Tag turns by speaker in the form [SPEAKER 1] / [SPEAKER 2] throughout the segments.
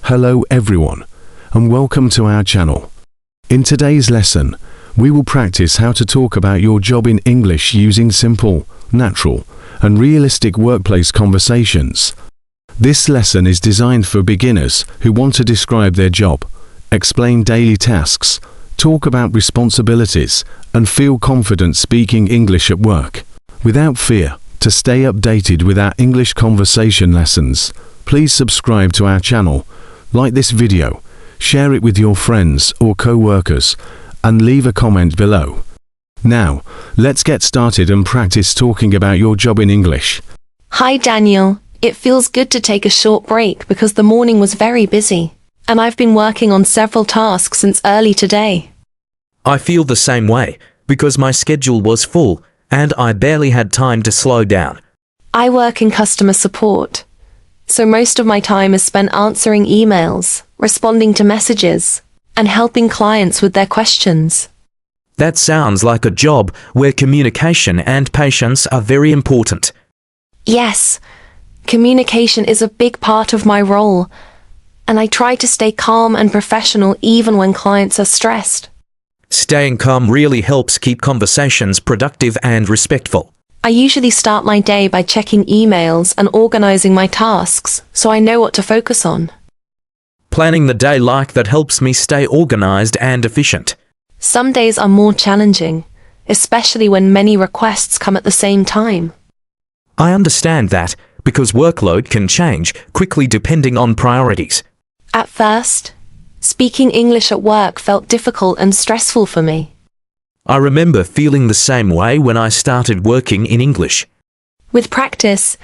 [SPEAKER 1] Hello everyone, and welcome to our channel. In today's lesson, we will practice how to talk about your job in English using simple, natural, and realistic workplace conversations. This lesson is designed for beginners who want to describe their job, explain daily tasks, talk about responsibilities, and feel confident speaking English at work. Without fear, to stay updated with our English conversation lessons, please subscribe to our channel, like this video, share it with your friends or co-workers, and leave a comment below. Now, let's get started and practice talking about your job in English.
[SPEAKER 2] Hi Daniel, it feels good to take a short break because the morning was very busy, and I've been working on several tasks since early today.
[SPEAKER 3] I feel the same way, because my schedule was full, and I barely had time to slow down.
[SPEAKER 2] I work in customer support, so most of my time is spent answering emails, responding to messages, and helping clients with their questions.
[SPEAKER 3] That sounds like a job where communication and patience are very important.
[SPEAKER 2] Yes, communication is a big part of my role, and I try to stay calm and professional even when clients are stressed.
[SPEAKER 3] Staying calm really helps keep conversations productive and respectful.
[SPEAKER 2] I usually start my day by checking emails and organizing my tasks so I know what to focus on.
[SPEAKER 3] Planning the day like that helps me stay organized and efficient.
[SPEAKER 2] Some days are more challenging, especially when many requests come at the same time.
[SPEAKER 3] I understand that, because workload can change quickly depending on priorities.
[SPEAKER 2] At first, speaking English at work felt difficult and stressful for me.
[SPEAKER 3] I remember feeling the same way when I started working in English.
[SPEAKER 2] With practice,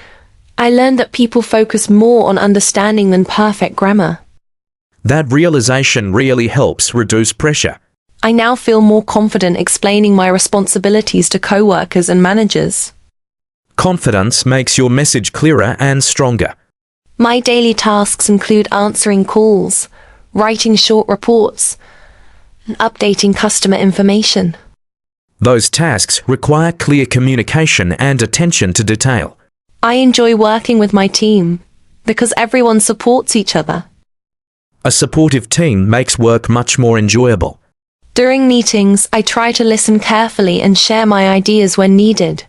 [SPEAKER 2] I learned that people focus more on understanding than perfect grammar.
[SPEAKER 3] That realization really helps reduce pressure.
[SPEAKER 2] I now feel more confident explaining my responsibilities to co-workers and managers.
[SPEAKER 3] Confidence makes your message clearer and stronger.
[SPEAKER 2] My daily tasks include answering calls, writing short reports, and updating customer information.
[SPEAKER 3] Those tasks require clear communication and attention to detail.
[SPEAKER 2] I enjoy working with my team because everyone supports each other.
[SPEAKER 3] A supportive team makes work much more enjoyable.
[SPEAKER 2] During meetings, I try to listen carefully and share my ideas when needed.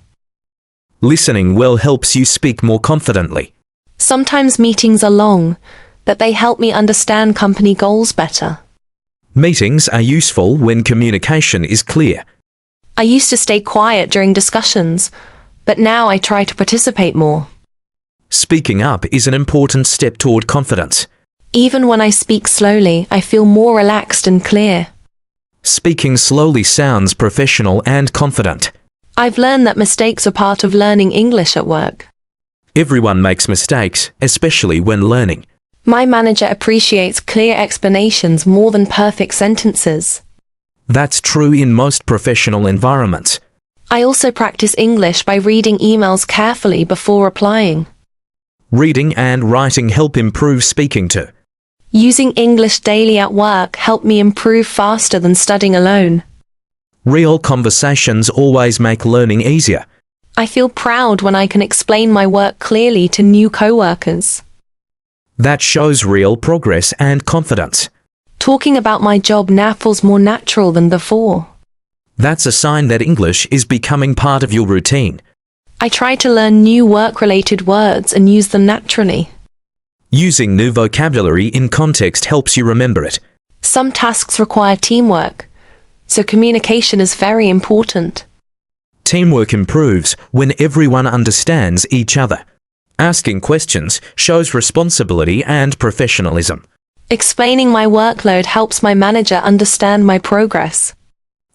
[SPEAKER 3] Listening well helps you speak more confidently.
[SPEAKER 2] Sometimes meetings are long, but they help me understand company goals better.
[SPEAKER 3] Meetings are useful when communication is clear.
[SPEAKER 2] I used to stay quiet during discussions, but now I try to participate more.
[SPEAKER 3] Speaking up is an important step toward confidence.
[SPEAKER 2] Even when I speak slowly, I feel more relaxed and clear.
[SPEAKER 3] Speaking slowly sounds professional and confident.
[SPEAKER 2] I've learned that mistakes are part of learning English at work.
[SPEAKER 3] Everyone makes mistakes, especially when learning.
[SPEAKER 2] My manager appreciates clear explanations more than perfect sentences.
[SPEAKER 3] That's true in most professional environments.
[SPEAKER 2] I also practice English by reading emails carefully before replying.
[SPEAKER 3] Reading and writing help improve speaking too.
[SPEAKER 2] Using English daily at work helped me improve faster than studying alone.
[SPEAKER 3] Real conversations always make learning easier.
[SPEAKER 2] I feel proud when I can explain my work clearly to new co-workers.
[SPEAKER 3] That shows real progress and confidence.
[SPEAKER 2] Talking about my job now feels more natural than before.
[SPEAKER 3] That's a sign that English is becoming part of your routine.
[SPEAKER 2] I try to learn new work-related words and use them naturally.
[SPEAKER 3] Using new vocabulary in context helps you remember it.
[SPEAKER 2] Some tasks require teamwork, so communication is very important.
[SPEAKER 3] Teamwork improves when everyone understands each other. Asking questions shows responsibility and professionalism.
[SPEAKER 2] Explaining my workload helps my manager understand my progress.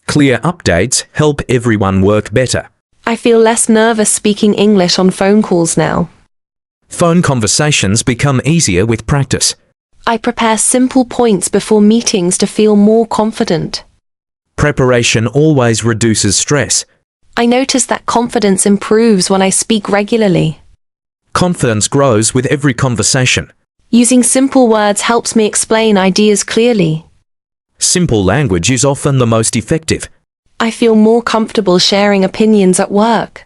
[SPEAKER 3] Clear updates help everyone work better.
[SPEAKER 2] I feel less nervous speaking English on phone calls now.
[SPEAKER 3] Phone conversations become easier with practice.
[SPEAKER 2] I prepare simple points before meetings to feel more confident.
[SPEAKER 3] Preparation always reduces stress.
[SPEAKER 2] I notice that confidence improves when I speak regularly.
[SPEAKER 3] Confidence grows with every conversation.
[SPEAKER 2] Using simple words helps me explain ideas clearly.
[SPEAKER 3] Simple language is often the most effective.
[SPEAKER 2] I feel more comfortable sharing opinions at work.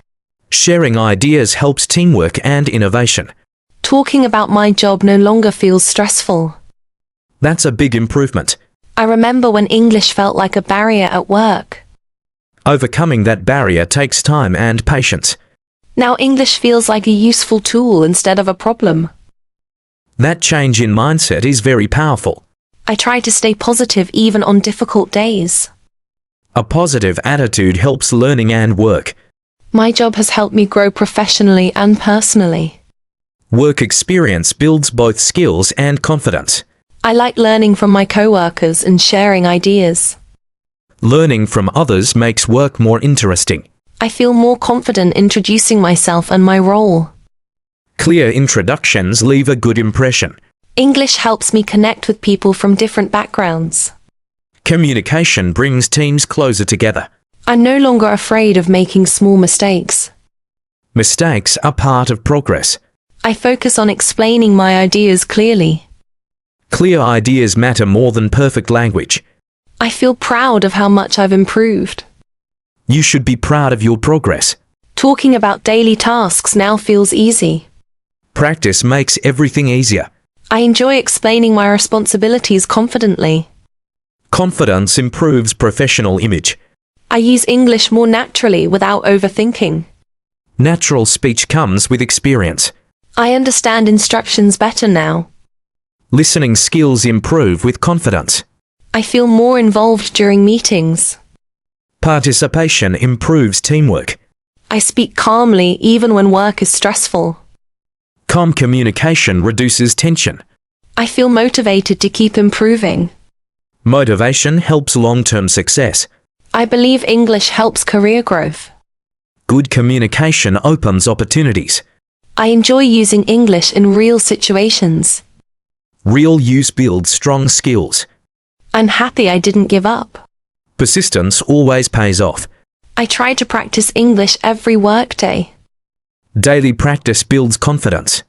[SPEAKER 3] Sharing ideas helps teamwork and innovation.
[SPEAKER 2] Talking about my job no longer feels stressful.
[SPEAKER 3] That's a big improvement.
[SPEAKER 2] I remember when English felt like a barrier at work.
[SPEAKER 3] Overcoming that barrier takes time and patience.
[SPEAKER 2] Now English feels like a useful tool instead of a problem.
[SPEAKER 3] That change in mindset is very powerful.
[SPEAKER 2] I try to stay positive even on difficult days.
[SPEAKER 3] A positive attitude helps learning and work.
[SPEAKER 2] My job has helped me grow professionally and personally.
[SPEAKER 3] Work experience builds both skills and confidence.
[SPEAKER 2] I like learning from my coworkers and sharing ideas.
[SPEAKER 3] Learning from others makes work more interesting.
[SPEAKER 2] I feel more confident introducing myself and my role.
[SPEAKER 3] Clear introductions leave a good impression.
[SPEAKER 2] English helps me connect with people from different backgrounds.
[SPEAKER 3] Communication brings teams closer together.
[SPEAKER 2] I'm no longer afraid of making small mistakes.
[SPEAKER 3] Mistakes are part of progress.
[SPEAKER 2] I focus on explaining my ideas clearly.
[SPEAKER 3] Clear ideas matter more than perfect language.
[SPEAKER 2] I feel proud of how much I've improved.
[SPEAKER 3] You should be proud of your progress.
[SPEAKER 2] Talking about daily tasks now feels easy.
[SPEAKER 3] Practice makes everything easier.
[SPEAKER 2] I enjoy explaining my responsibilities confidently.
[SPEAKER 3] Confidence improves professional image.
[SPEAKER 2] I use English more naturally without overthinking.
[SPEAKER 3] Natural speech comes with experience.
[SPEAKER 2] I understand instructions better now.
[SPEAKER 3] Listening skills improve with confidence.
[SPEAKER 2] I feel more involved during meetings.
[SPEAKER 3] Participation improves teamwork.
[SPEAKER 2] I speak calmly even when work is stressful.
[SPEAKER 3] Calm communication reduces tension.
[SPEAKER 2] I feel motivated to keep improving.
[SPEAKER 3] Motivation helps long-term success.
[SPEAKER 2] I believe English helps career growth.
[SPEAKER 3] Good communication opens opportunities.
[SPEAKER 2] I enjoy using English in real situations.
[SPEAKER 3] Real use builds strong skills.
[SPEAKER 2] I'm happy I didn't give up.
[SPEAKER 3] Persistence always pays off.
[SPEAKER 2] I try to practice English every workday.
[SPEAKER 3] Daily practice builds confidence.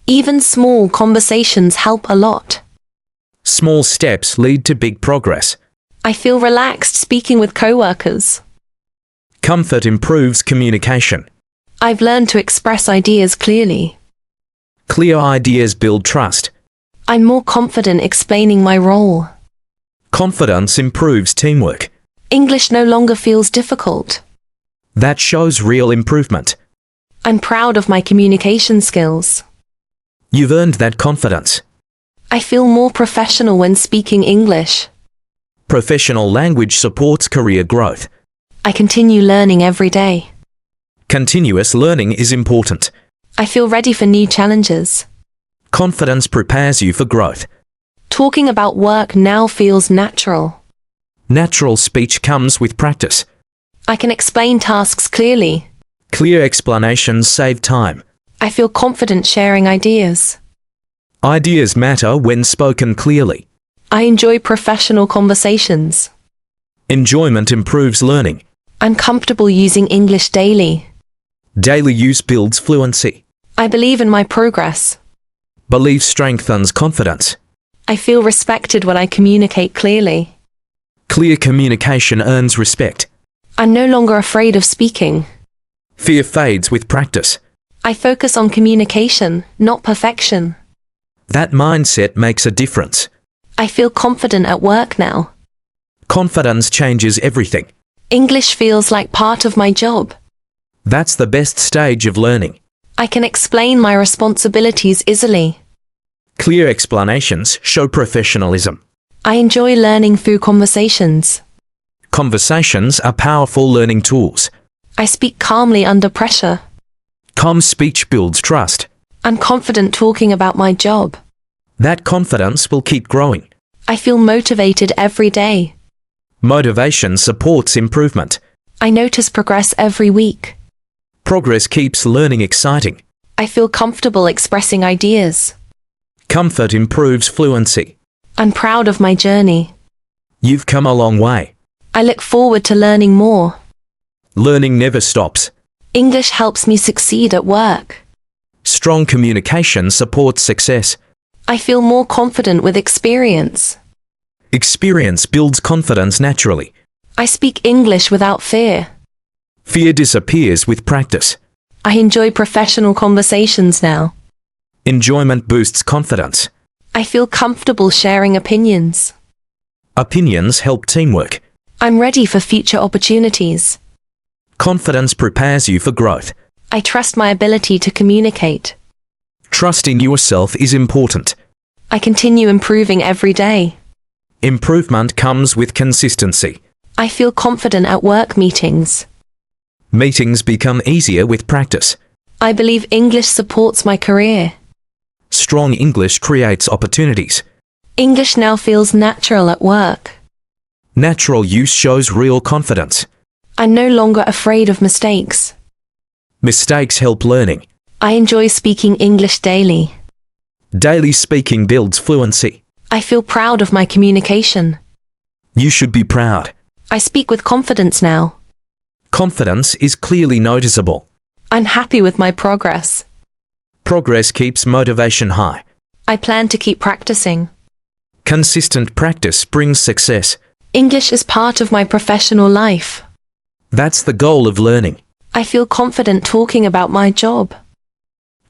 [SPEAKER 2] Even small conversations help a lot.
[SPEAKER 3] Small steps lead to big progress.
[SPEAKER 2] I feel relaxed speaking with coworkers.
[SPEAKER 3] Comfort improves communication.
[SPEAKER 2] I've learned to express ideas clearly.
[SPEAKER 3] Clear ideas build trust.
[SPEAKER 2] I'm more confident explaining my role.
[SPEAKER 3] Confidence improves teamwork.
[SPEAKER 2] English no longer feels difficult.
[SPEAKER 3] That shows real improvement.
[SPEAKER 2] I'm proud of my communication skills.
[SPEAKER 3] You've earned that confidence.
[SPEAKER 2] I feel more professional when speaking English.
[SPEAKER 3] Professional language supports career growth.
[SPEAKER 2] I continue learning every day.
[SPEAKER 3] Continuous learning is important.
[SPEAKER 2] I feel ready for new challenges.
[SPEAKER 3] Confidence prepares you for growth.
[SPEAKER 2] Talking about work now feels natural.
[SPEAKER 3] Natural speech comes with practice.
[SPEAKER 2] I can explain tasks clearly.
[SPEAKER 3] Clear explanations save time.
[SPEAKER 2] I feel confident sharing ideas.
[SPEAKER 3] Ideas matter when spoken clearly.
[SPEAKER 2] I enjoy professional conversations.
[SPEAKER 3] Enjoyment improves learning.
[SPEAKER 2] I'm comfortable using English daily.
[SPEAKER 3] Daily use builds fluency.
[SPEAKER 2] I believe in my progress.
[SPEAKER 3] Belief strengthens confidence.
[SPEAKER 2] I feel respected when I communicate clearly.
[SPEAKER 3] Clear communication earns respect.
[SPEAKER 2] I'm no longer afraid of speaking.
[SPEAKER 3] Fear fades with practice.
[SPEAKER 2] I focus on communication, not perfection.
[SPEAKER 3] That mindset makes a difference.
[SPEAKER 2] I feel confident at work now.
[SPEAKER 3] Confidence changes everything.
[SPEAKER 2] English feels like part of my job.
[SPEAKER 3] That's the best stage of learning.
[SPEAKER 2] I can explain my responsibilities easily.
[SPEAKER 3] Clear explanations show professionalism.
[SPEAKER 2] I enjoy learning through conversations.
[SPEAKER 3] Conversations are powerful learning tools.
[SPEAKER 2] I speak calmly under pressure.
[SPEAKER 3] Calm speech builds trust.
[SPEAKER 2] I'm confident talking about my job.
[SPEAKER 3] That confidence will keep growing.
[SPEAKER 2] I feel motivated every day.
[SPEAKER 3] Motivation supports improvement.
[SPEAKER 2] I notice progress every week.
[SPEAKER 3] Progress keeps learning exciting.
[SPEAKER 2] I feel comfortable expressing ideas.
[SPEAKER 3] Comfort improves fluency.
[SPEAKER 2] I'm proud of my journey.
[SPEAKER 3] You've come a long way.
[SPEAKER 2] I look forward to learning more.
[SPEAKER 3] Learning never stops.
[SPEAKER 2] English helps me succeed at work.
[SPEAKER 3] Strong communication supports success.
[SPEAKER 2] I feel more confident with experience.
[SPEAKER 3] Experience builds confidence naturally.
[SPEAKER 2] I speak English without fear.
[SPEAKER 3] Fear disappears with practice.
[SPEAKER 2] I enjoy professional conversations now.
[SPEAKER 3] Enjoyment boosts confidence.
[SPEAKER 2] I feel comfortable sharing opinions.
[SPEAKER 3] Opinions help teamwork.
[SPEAKER 2] I'm ready for future opportunities.
[SPEAKER 3] Confidence prepares you for growth.
[SPEAKER 2] I trust my ability to communicate.
[SPEAKER 3] Trust in yourself is important.
[SPEAKER 2] I continue improving every day.
[SPEAKER 3] Improvement comes with consistency.
[SPEAKER 2] I feel confident at work meetings.
[SPEAKER 3] Meetings become easier with practice.
[SPEAKER 2] I believe English supports my career.
[SPEAKER 3] Strong English creates opportunities.
[SPEAKER 2] English now feels natural at work.
[SPEAKER 3] Natural use shows real confidence.
[SPEAKER 2] I'm no longer afraid of mistakes.
[SPEAKER 3] Mistakes help learning.
[SPEAKER 2] I enjoy speaking English daily.
[SPEAKER 3] Daily speaking builds fluency.
[SPEAKER 2] I feel proud of my communication.
[SPEAKER 3] You should be proud.
[SPEAKER 2] I speak with confidence now.
[SPEAKER 3] Confidence is clearly noticeable.
[SPEAKER 2] I'm happy with my progress.
[SPEAKER 3] Progress keeps motivation high.
[SPEAKER 2] I plan to keep practicing.
[SPEAKER 3] Consistent practice brings success.
[SPEAKER 2] English is part of my professional life.
[SPEAKER 3] That's the goal of learning.
[SPEAKER 2] I feel confident talking about my job.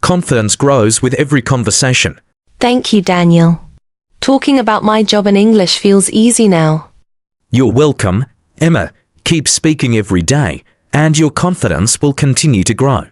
[SPEAKER 3] Confidence grows with every conversation.
[SPEAKER 2] Thank you, Daniel. Talking about my job in English feels easy now.
[SPEAKER 3] You're welcome, Emma. Keep speaking every day, and your confidence will continue to grow.